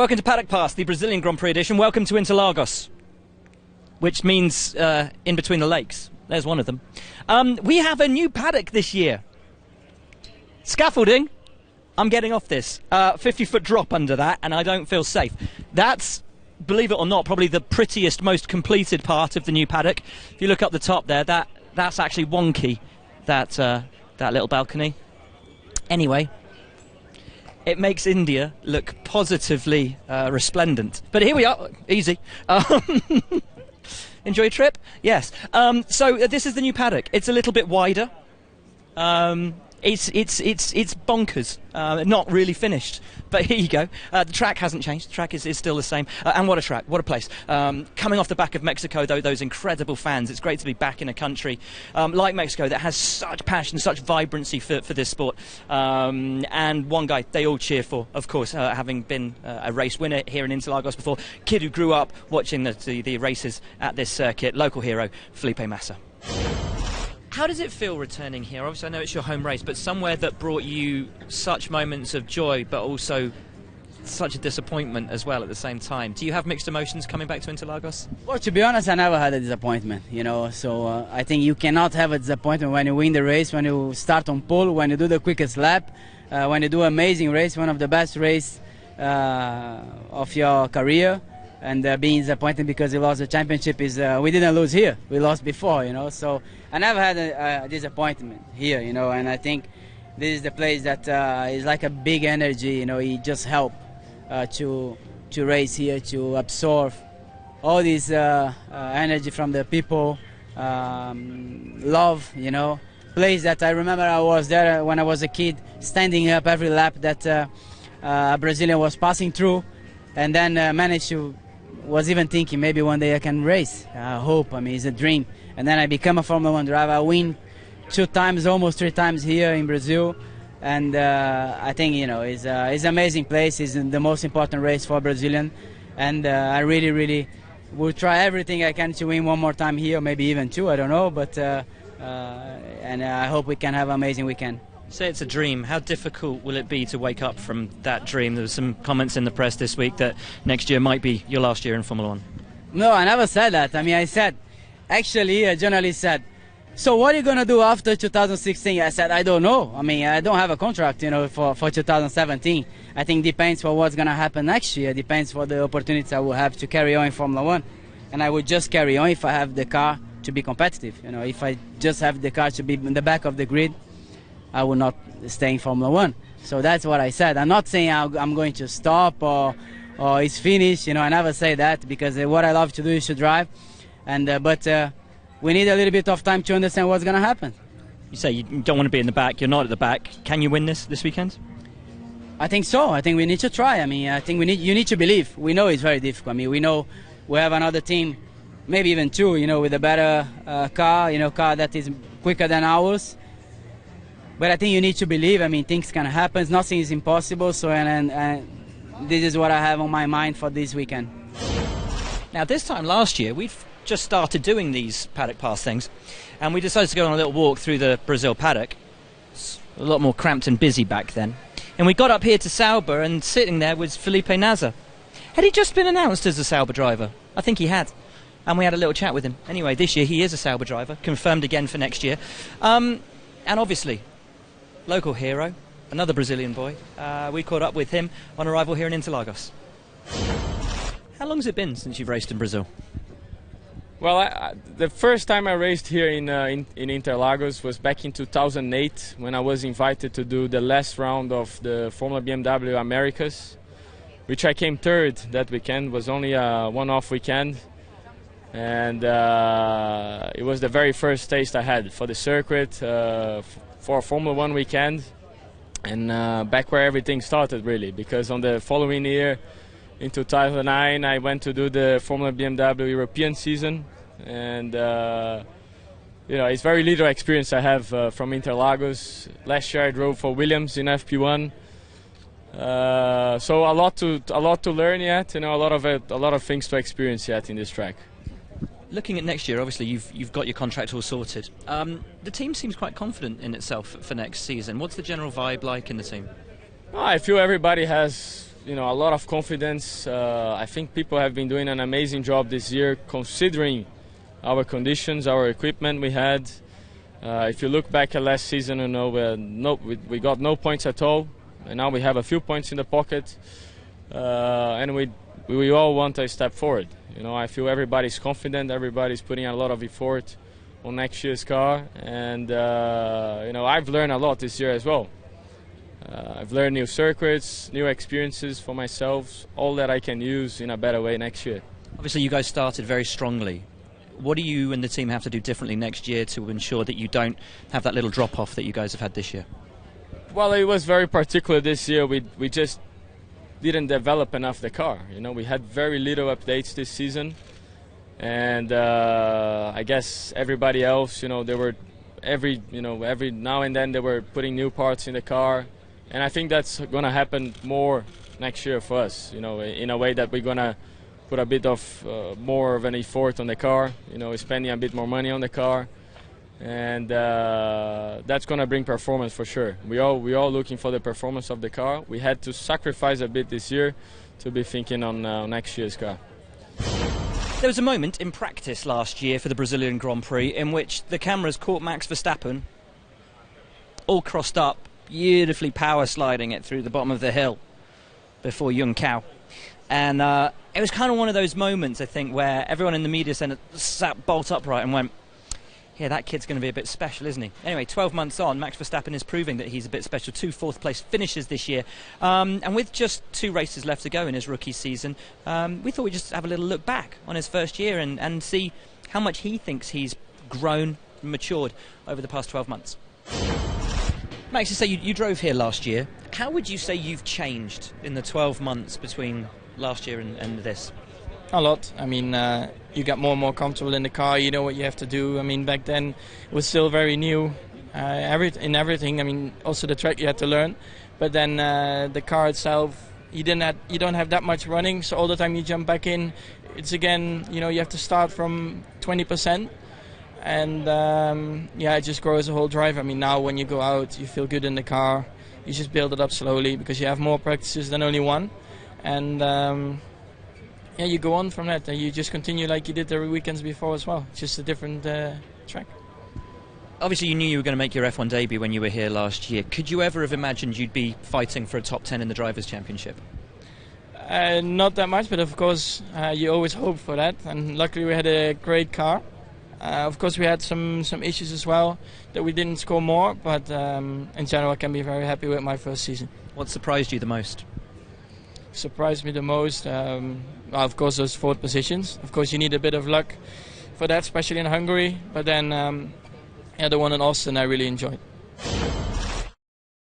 Welcome to Paddock Pass, the Brazilian Grand Prix edition. Welcome to Interlagos, which means in between the lakes. There's one of them. We have a new paddock this year. Scaffolding. I'm getting off this. 50-foot drop under that, and I don't feel safe. That's, believe it or not, probably the prettiest, most completed part of the new paddock. If you look up the top there, that's actually wonky, that little balcony. Anyway, it makes India look positively resplendent. But here we are. Easy. Enjoy your trip? Yes. So this is the new paddock. It's a little bit wider. It's bonkers. Not really finished, but here you go. The track hasn't changed. The track is still the same. And what a track! What a place! Coming off the back of Mexico, though, those incredible fans. It's great to be back in a country like Mexico that has such passion, such vibrancy for this sport. And one guy they all cheer for, of course, having been a race winner here in Interlagos before. Kid who grew up watching the races at this circuit. Local hero, Felipe Massa. How does it feel returning here? Obviously, I know it's your home race, but somewhere that brought you such moments of joy, but also such a disappointment as well at the same time. Do you have mixed emotions coming back to Interlagos? Well, to be honest, I never had a disappointment, so I think you cannot have a disappointment when you win the race, when you start on pole, when you do the quickest lap, when you do an amazing race, one of the best races of your career. And being disappointed because we lost the championship is we didn't lose here, we lost before, so I never had a disappointment here, and I think this is the place that is like a big energy, it just helps to race here, to absorb all this energy from the people, love, place that I remember I was there when I was a kid, standing up every lap that a Brazilian was passing through, and then managed to was even thinking maybe one day I can race. I hope. It's a dream. And then I become a Formula 1 driver. I win 2 times, almost 3 times here in Brazil. And I think, it's an amazing place. It's the most important race for a Brazilian. And I really, really will try everything I can to win one more time here, maybe even 2, I don't know. But and I hope we can have an amazing weekend. Say it's a dream. How difficult will it be to wake up from that dream? There were some comments in the press this week that next year might be your last year in Formula 1. No, I never said that. I said, actually, a journalist said, so what are you going to do after 2016? I said, I don't know. I don't have a contract, for 2017. I think depends for what's going to happen next year. Depends for the opportunities I will have to carry on in Formula 1. And I would just carry on if I have the car to be competitive. If I just have the car to be in the back of the grid, I will not stay in Formula 1. So that's what I said. I'm not saying I'm going to stop or it's finished. I never say that because what I love to do is to drive. And but we need a little bit of time to understand what's going to happen. You say you don't want to be in the back. You're not at the back. Can you win this weekend? I think so. I think we need to try. I think you need to believe. We know it's very difficult. We know we have another team, maybe even 2, with a better car, car that is quicker than ours. But I think you need to believe. Things can happen. Nothing is impossible. So, and this is what I have on my mind for this weekend. Now, this time last year, we've just started doing these Paddock Pass things, and we decided to go on a little walk through the Brazil paddock. It's a lot more cramped and busy back then. And we got up here to Sauber, and sitting there was Felipe Nasr. Had he just been announced as a Sauber driver? I think he had. And we had a little chat with him. Anyway, this year he is a Sauber driver, confirmed again for next year. And obviously, local hero, another Brazilian boy. We caught up with him on arrival here in Interlagos. How long has it been since you've raced in Brazil? Well, the first time I raced here in Interlagos was back in 2008 when I was invited to do the last round of the Formula BMW Americas, which I came 3rd that weekend. It was only a one-off weekend. And it was the very first taste I had for the circuit, for a Formula 1 weekend, and back where everything started really, because on the following year, in 2009, I went to do the Formula BMW European season, and it's very little experience I have from Interlagos. Last year I drove for Williams in FP1, so a lot to learn yet, a lot of things to experience yet in this track. Looking at next year, obviously you've got your contract all sorted. The team seems quite confident in itself for next season. What's the general vibe like in the team? Well, I feel everybody has a lot of confidence. I think people have been doing an amazing job this year, considering our conditions, our equipment we had. If you look back at last season, we got no points at all, and now we have a few points in the pocket, and we all want a step forward. I feel everybody's confident, everybody's putting a lot of effort on next year's car, and I've learned a lot this year as well. I've learned new circuits, new experiences for myself, all that I can use in a better way next year. Obviously, you guys started very strongly. What do you and the team have to do differently next year to ensure that you don't have that little drop-off that you guys have had this year? Well, it was very particular this year. We just didn't develop enough the car. We had very little updates this season, and I guess everybody else, they were every now and then they were putting new parts in the car, and I think that's going to happen more next year for us. In a way that we're going to put a bit of more of an effort on the car, spending a bit more money on the car, and that's going to bring performance for sure. We all looking for the performance of the car. We had to sacrifice a bit this year to be thinking on next year's car. There was a moment in practice last year for the Brazilian Grand Prix in which the cameras caught Max Verstappen all crossed up, beautifully power sliding it through the bottom of the hill before Young Cow. And it was kind of one of those moments, I think, where everyone in the media centre sat bolt upright and went, yeah, that kid's going to be a bit special, isn't he? Anyway, 12 months on, Max Verstappen is proving that he's a bit special. 2 fourth-place finishes this year. And with just 2 races left to go in his rookie season, we thought we'd just have a little look back on his first year and see how much he thinks he's grown and matured over the past 12 months. Max, you say you drove here last year. How would you say you've changed in the 12 months between last year and this? A lot. I mean, you get more and more comfortable in the car. You know what you have to do. I mean, back then it was still very new. In everything. I mean, also the track you had to learn. But then the car itself, you don't have that much running. So all the time you jump back in, it's again, you have to start from 20%. And it just grows the whole drive. I mean, now when you go out, you feel good in the car. You just build it up slowly because you have more practices than only one. And you go on from that, and you just continue like you did the weekends before as well. It's just a different track. Obviously, you knew you were going to make your F1 debut when you were here last year. Could you ever have imagined you'd be fighting for a top 10 in the Drivers' Championship? Not that much, but of course you always hope for that. And luckily we had a great car. Of course we had some issues as well that we didn't score more, but in general I can be very happy with my first season. What surprised you the most? Surprised me the most, of course, those 4th positions. Of course, you need a bit of luck for that, especially in Hungary. But then, the one in Austin I really enjoyed.